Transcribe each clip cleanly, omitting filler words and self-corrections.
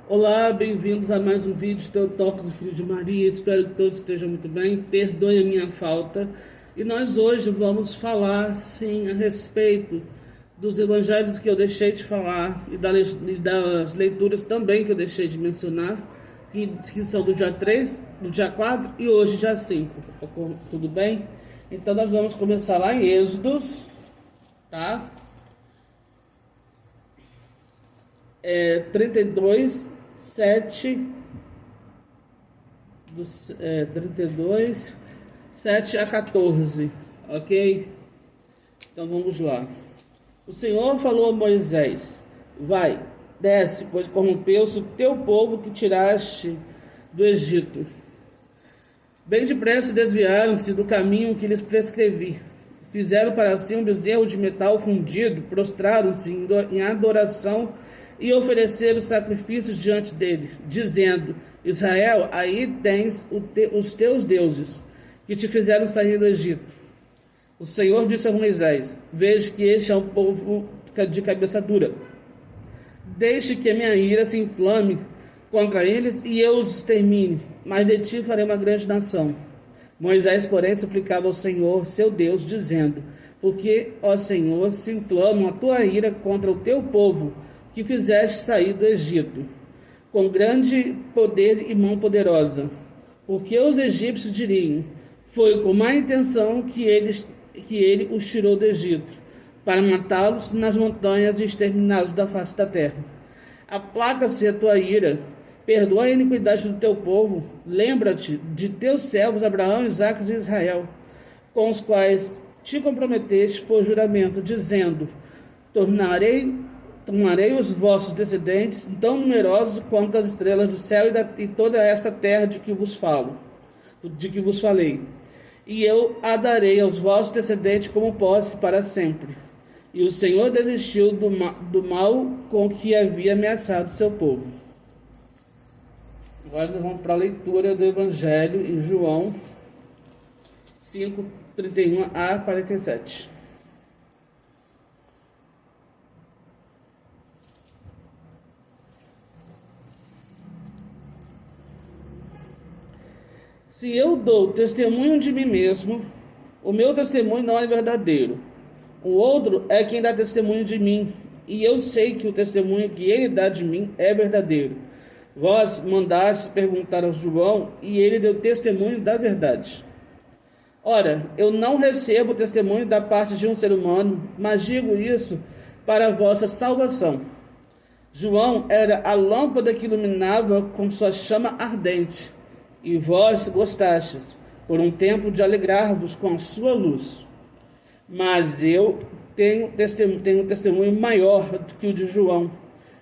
Olá, bem-vindos a mais um vídeo Teotocos, do Filho de Maria. Espero que todos estejam muito bem. Perdoe a minha falta. E nós hoje vamos falar, sim, a respeito dos evangelhos que eu deixei de falar e das leituras também que eu deixei de mencionar, que são do dia 3, do dia 4 e hoje, dia 5. Tudo bem? Então nós vamos começar lá em Êxodos, tá? 32, 7, 32, 7 a 14, ok? Então vamos lá. O Senhor falou a Moisés: vai, desce, pois corrompeu-se o teu povo que tiraste do Egito. Bem depressa desviaram-se do caminho que lhes prescrevi. Fizeram para si um bezerro de metal fundido, prostraram-se em adoração e ofereceram sacrifícios diante dele, dizendo: Israel, aí tens os teus deuses, que te fizeram sair do Egito. O Senhor disse a Moisés: vejo que este é um povo de cabeça dura. Deixe que a minha ira se inflame contra eles e eu os extermine, mas de ti farei uma grande nação. Moisés, porém, suplicava ao Senhor, seu Deus, dizendo: porque, ó Senhor, se inflama a tua ira contra o teu povo, que fizeste sair do Egito, com grande poder e mão poderosa. Porque os egípcios diriam: foi com má intenção que ele os tirou do Egito, para matá-los nas montanhas e exterminá-los da face da terra. Aplaca-se a tua ira, perdoa a iniquidade do teu povo, lembra-te de teus servos Abraão, Isaque e Israel, com os quais te comprometeste por juramento, dizendo: tornarei os vossos descendentes tão numerosos quanto as estrelas do céu e toda esta terra de que vos falei. E eu a darei aos vossos descendentes como posse para sempre. E o Senhor desistiu do mal com que havia ameaçado seu povo. Agora nós vamos para a leitura do Evangelho em João 5, 31 a 47. Se eu dou testemunho de mim mesmo, o meu testemunho não é verdadeiro. O outro é quem dá testemunho de mim, e eu sei que o testemunho que ele dá de mim é verdadeiro. Vós mandastes perguntar ao João, e ele deu testemunho da verdade. Ora, eu não recebo testemunho da parte de um ser humano, mas digo isso para a vossa salvação. João era a lâmpada que iluminava com sua chama ardente, e vós gostastes, por um tempo, de alegrar-vos com a sua luz. Mas eu tenho um testemunho maior do que o de João,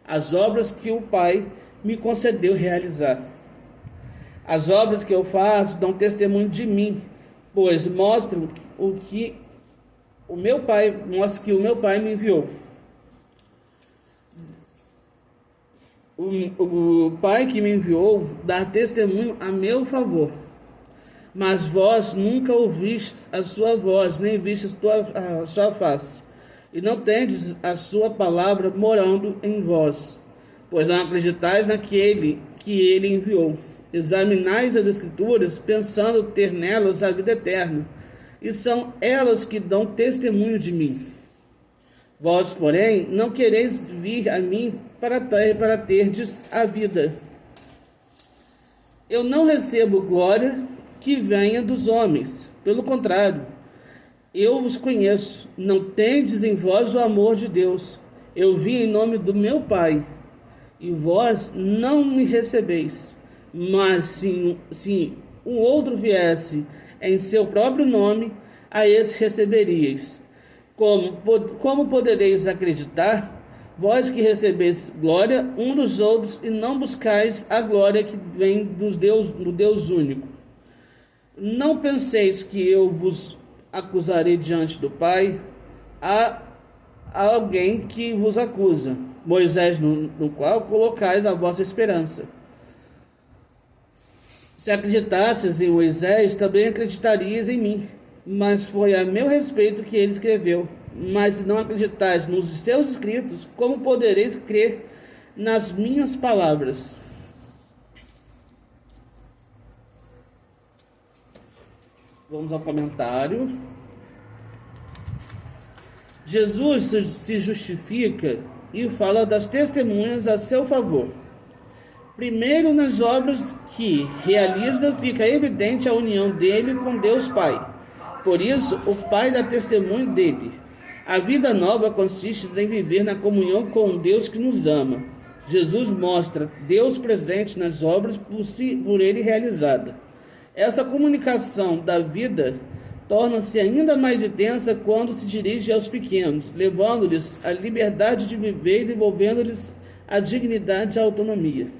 as obras que o Pai me concedeu realizar. As obras que eu faço dão testemunho de mim, pois mostram que o meu Pai me enviou. O Pai que me enviou dá testemunho a meu favor. Mas vós nunca ouvistes a sua voz, nem vistes a sua face, e não tendes a sua palavra morando em vós, pois não acreditais naquele que ele enviou. Examinais as Escrituras, pensando ter nelas a vida eterna, e são elas que dão testemunho de mim. Vós, porém, não quereis vir a mim para terdes a vida. Eu não recebo glória que venha dos homens. Pelo contrário, eu vos conheço. Não tendes em vós o amor de Deus. Eu vim em nome do meu Pai, e vós não me recebeis. Mas se um outro viesse em seu próprio nome, a esse receberíeis. Como podereis acreditar, vós que recebeis glória um dos outros e não buscais a glória que vem do Deus único? Não penseis que eu vos acusarei diante do Pai. Há alguém que vos acusa, Moisés, no qual colocais a vossa esperança. Se acreditasses em Moisés, também acreditarias em mim, mas foi a meu respeito que ele escreveu. Mas se não acreditais nos seus escritos, como podereis crer nas minhas palavras. Vamos ao comentário. Jesus se justifica e fala das testemunhas a seu favor. Primeiro, nas obras que realiza, fica evidente a união dele com Deus Pai. Por isso, o Pai dá testemunho dele. A vida nova consiste em viver na comunhão com o Deus que nos ama. Jesus mostra Deus presente nas obras por ele realizada. Essa comunicação da vida torna-se ainda mais intensa quando se dirige aos pequenos, levando-lhes a liberdade de viver e devolvendo-lhes a dignidade e a autonomia.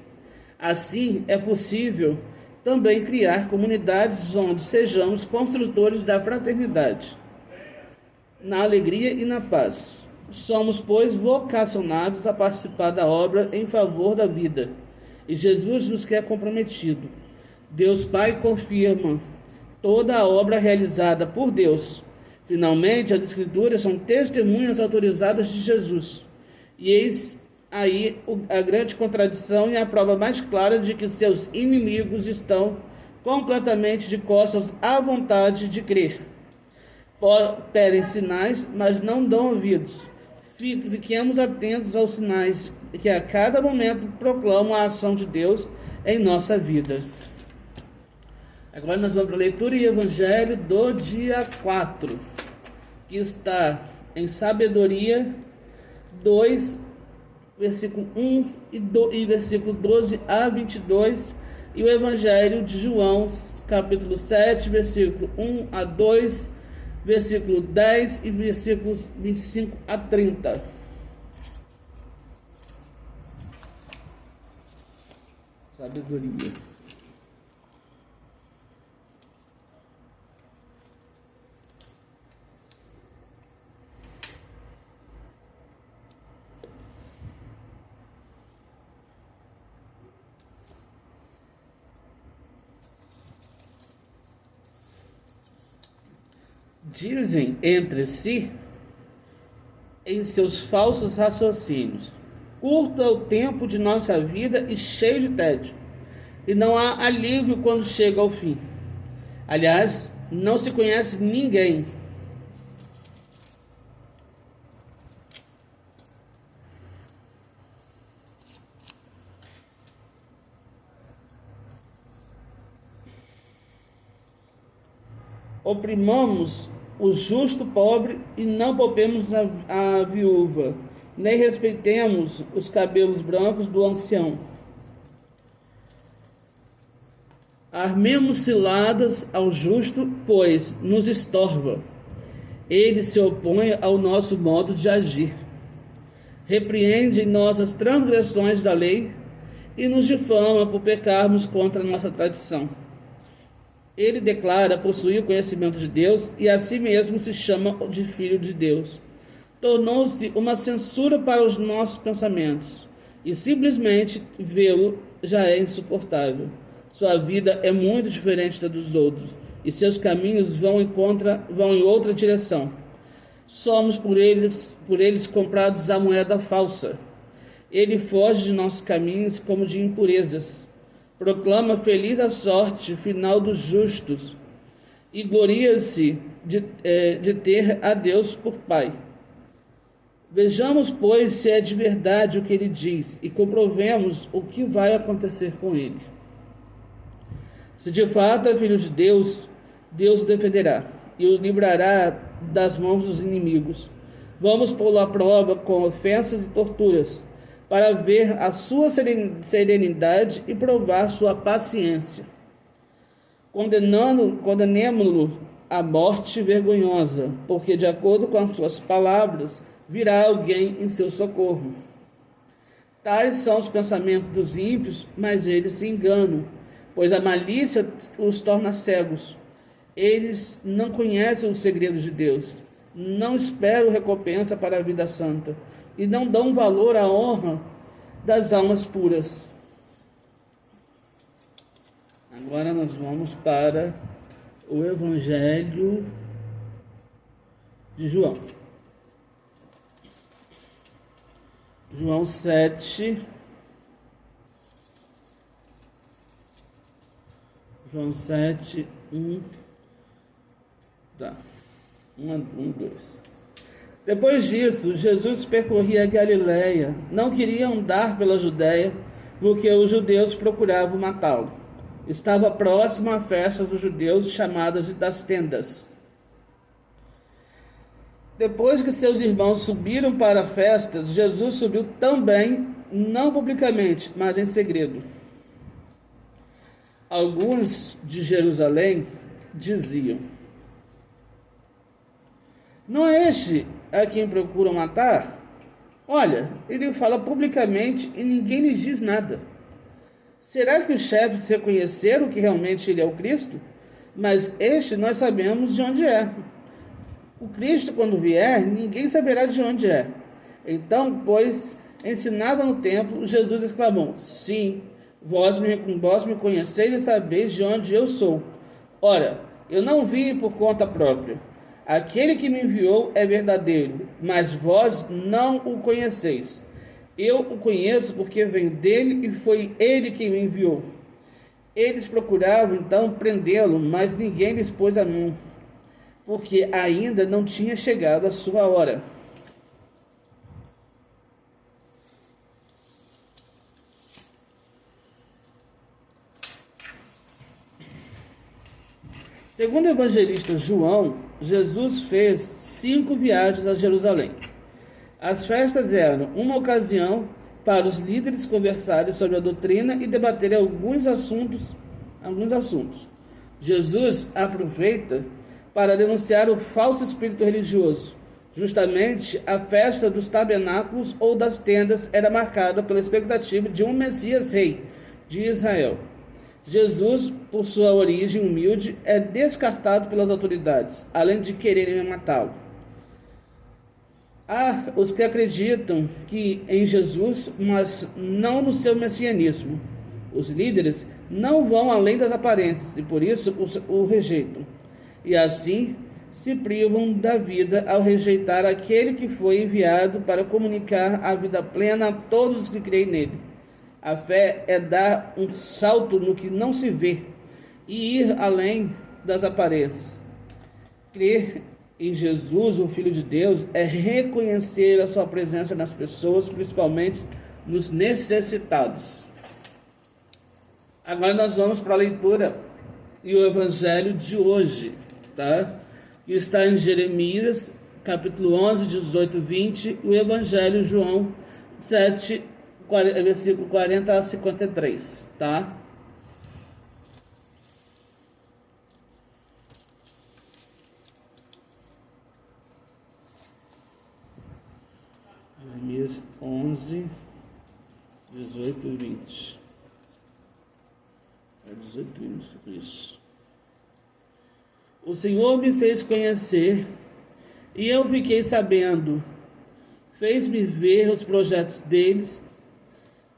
Assim, é possível também criar comunidades onde sejamos construtores da fraternidade, na alegria e na paz. Somos, pois, vocacionados a participar da obra em favor da vida, e Jesus nos quer comprometido. Deus Pai confirma toda a obra realizada por Deus. Finalmente, as Escrituras são testemunhas autorizadas de Jesus. E eis aí a grande contradição e a prova mais clara de que seus inimigos estão completamente de costas à vontade de crer. Pedem sinais, mas não dão ouvidos. Fiquemos atentos aos sinais que a cada momento proclamam a ação de Deus em nossa vida. Agora nós vamos para a leitura e evangelho do dia 4, que está em Sabedoria 2, versículo 1 e versículo 12 a 22, e o evangelho de João, capítulo 7, versículo 1 a 2, versículo 10 e versículos 25 a 30. Sabedoria. Dizem entre si, em seus falsos raciocínios: curto é o tempo de nossa vida e cheio de tédio, e não há alívio quando chega ao fim. Aliás, não se conhece ninguém. Oprimamos o justo pobre e não poupemos a viúva, nem respeitemos os cabelos brancos do ancião. Armemos ciladas ao justo, pois nos estorva. Ele se opõe ao nosso modo de agir. Repreende nossas transgressões da lei e nos difama por pecarmos contra a nossa tradição. Ele declara possuir o conhecimento de Deus e a si mesmo se chama de Filho de Deus. Tornou-se uma censura para os nossos pensamentos, e simplesmente vê-lo já é insuportável. Sua vida é muito diferente da dos outros, e seus caminhos vão em outra direção. Somos por eles comprados à moeda falsa. Ele foge de nossos caminhos como de impurezas. Proclama feliz a sorte final dos justos e gloria-se de ter a Deus por Pai. Vejamos, pois, se é de verdade o que ele diz e comprovemos o que vai acontecer com ele. Se de fato é filho de Deus, Deus o defenderá e o livrará das mãos dos inimigos. Vamos pô-lo à prova com ofensas e torturas, para ver a sua serenidade e provar sua paciência. Condenemo-lo à morte vergonhosa, porque de acordo com as suas palavras, virá alguém em seu socorro. Tais são os pensamentos dos ímpios, mas eles se enganam, pois a malícia os torna cegos. Eles não conhecem os segredos de Deus, não esperam recompensa para a vida santa, e não dão valor à honra das almas puras. Agora nós vamos para o Evangelho de João. João 7, João 7, 1. Tá. 2. Depois disso, Jesus percorria a Galileia. Não queria andar pela Judéia, porque os judeus procuravam matá-lo. Estava próximo à festa dos judeus, chamada das tendas. Depois que seus irmãos subiram para a festa, Jesus subiu também, não publicamente, mas em segredo. Alguns de Jerusalém diziam: não é este a quem procuram matar? Olha, ele fala publicamente e ninguém lhes diz nada. Será que os chefes reconheceram que realmente ele é o Cristo? Mas este nós sabemos de onde é. O Cristo, quando vier, ninguém saberá de onde é. Então, pois, ensinava no templo, Jesus exclamou: sim, vós me conheceis e sabeis de onde eu sou. Ora, eu não vim por conta própria. Aquele que me enviou é verdadeiro, mas vós não o conheceis. Eu o conheço porque venho dele e foi ele quem me enviou. Eles procuravam então prendê-lo, mas ninguém lhes pôs a mão, porque ainda não tinha chegado a sua hora. Segundo o evangelista João, Jesus fez 5 viagens a Jerusalém. As festas eram uma ocasião para os líderes conversarem sobre a doutrina e debaterem alguns assuntos. Jesus aproveita para denunciar o falso espírito religioso. Justamente a festa dos tabernáculos ou das tendas era marcada pela expectativa de um Messias rei de Israel. Jesus, por sua origem humilde, é descartado pelas autoridades, além de quererem matá-lo. Há os que acreditam que em Jesus, mas não no seu messianismo. Os líderes não vão além das aparências e por isso o rejeitam. E assim se privam da vida ao rejeitar aquele que foi enviado para comunicar a vida plena a todos os que creem nele. A fé é dar um salto no que não se vê e ir além das aparências. Crer em Jesus, o Filho de Deus, é reconhecer a sua presença nas pessoas, principalmente nos necessitados. Agora nós vamos para a leitura e o evangelho de hoje, tá? Que está em Jeremias, capítulo 11, 18 e 20, e o evangelho João 7, versículo 40 a 53, tá? Jeremias 11, 18 e 20. 18 e 20, isso. O Senhor me fez conhecer e eu fiquei sabendo. Fez-me ver os projetos deles,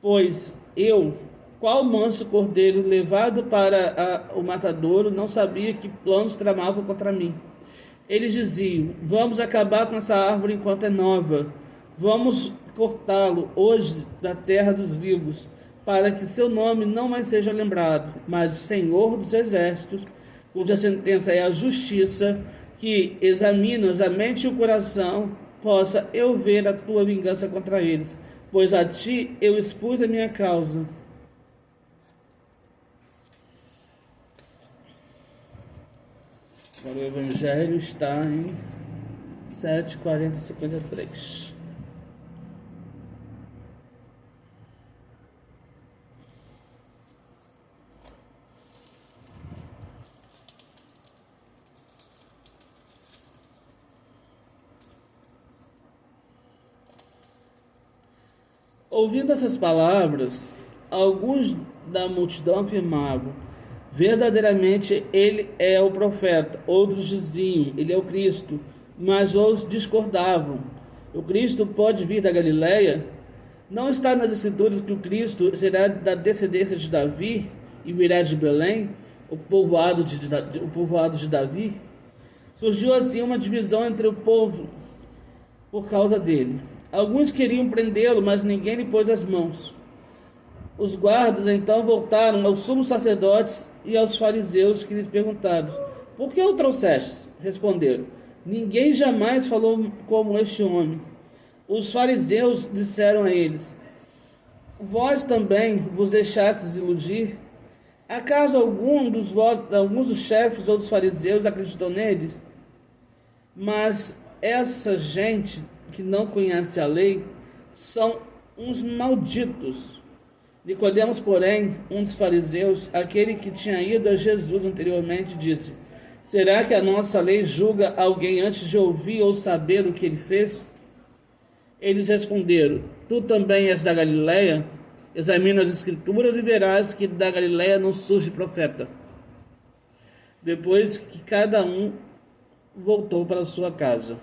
pois eu, qual manso cordeiro levado para o matadouro, não sabia que planos tramavam contra mim. Eles diziam: vamos acabar com essa árvore enquanto é nova. Vamos cortá-lo hoje da terra dos vivos, para que seu nome não mais seja lembrado, mas Senhor dos Exércitos, cuja sentença é a justiça, que examinas a mente e o coração, possa eu ver a tua vingança contra eles, pois a ti eu expus a minha causa. Agora o Evangelho está em 7, 40 e 53. Ouvindo essas palavras, alguns da multidão afirmavam: verdadeiramente ele é o profeta. Outros diziam: ele é o Cristo. Mas outros discordavam: o Cristo pode vir da Galileia? Não está nas Escrituras que o Cristo será da descendência de Davi e virá de Belém, o povoado de Davi? Surgiu assim uma divisão entre o povo por causa dele. Alguns queriam prendê-lo, mas ninguém lhe pôs as mãos. Os guardas então voltaram aos sumos sacerdotes e aos fariseus, que lhes perguntaram: por que o trouxestes? Responderam: ninguém jamais falou como este homem. Os fariseus disseram a eles: vós também vos deixastes iludir? Acaso alguns dos chefes ou dos fariseus acreditou neles? Mas essa gente que não conhece a lei são uns malditos. Nicodemos, porém, um dos fariseus, aquele que tinha ido a Jesus anteriormente, disse: será que a nossa lei julga alguém antes de ouvir ou saber o que ele fez? Eles responderam: tu também és da Galileia? Examina as escrituras e verás que da Galileia não surge profeta. Depois que cada um voltou para sua casa.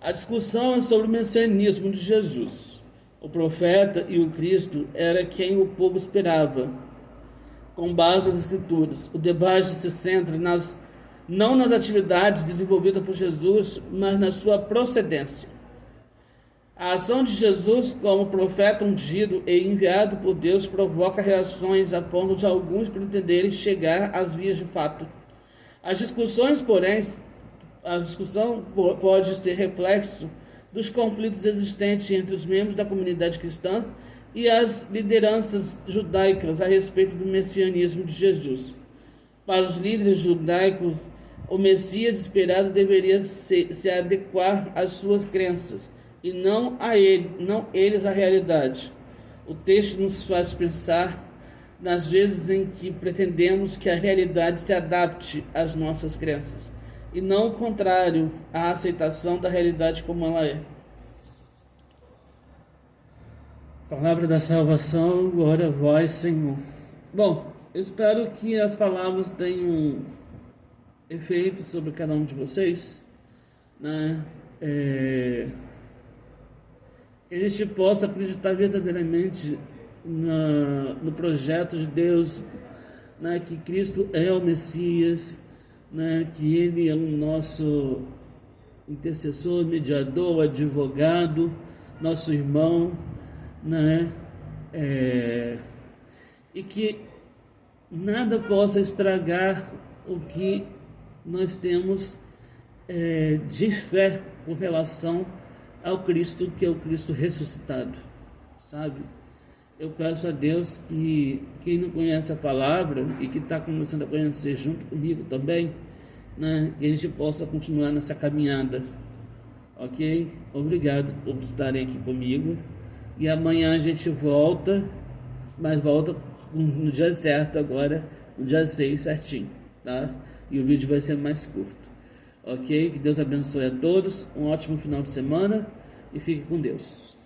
A discussão é sobre o messianismo de Jesus. O profeta e o Cristo era quem o povo esperava, com base nas Escrituras. O debate se centra não nas atividades desenvolvidas por Jesus, mas na sua procedência. A ação de Jesus como profeta ungido e enviado por Deus provoca reações a ponto de alguns pretenderem chegar às vias de fato. A discussão pode ser reflexo dos conflitos existentes entre os membros da comunidade cristã e as lideranças judaicas a respeito do messianismo de Jesus. Para os líderes judaicos, o Messias esperado deveria se adequar às suas crenças e não eles à realidade. O texto nos faz pensar nas vezes em que pretendemos que a realidade se adapte às nossas crenças, e não o contrário, a aceitação da realidade como ela é. Palavra da salvação, glória a vós, Senhor. Bom, eu espero que as palavras tenham efeito sobre cada um de vocês, né? Que a gente possa acreditar verdadeiramente no projeto de Deus, né? Que Cristo é o Messias, né? Que Ele é o nosso intercessor, mediador, advogado, nosso irmão, né? E que nada possa estragar o que nós temos de fé com relação ao Cristo, que é o Cristo ressuscitado, sabe? Eu peço a Deus que quem não conhece a palavra e que está começando a conhecer junto comigo também, né, que a gente possa continuar nessa caminhada, ok? Obrigado por estarem aqui comigo, e amanhã a gente volta, mas volta no dia certo agora, no dia 6 certinho, tá? E o vídeo vai ser mais curto, ok? Que Deus abençoe a todos, um ótimo final de semana e fique com Deus.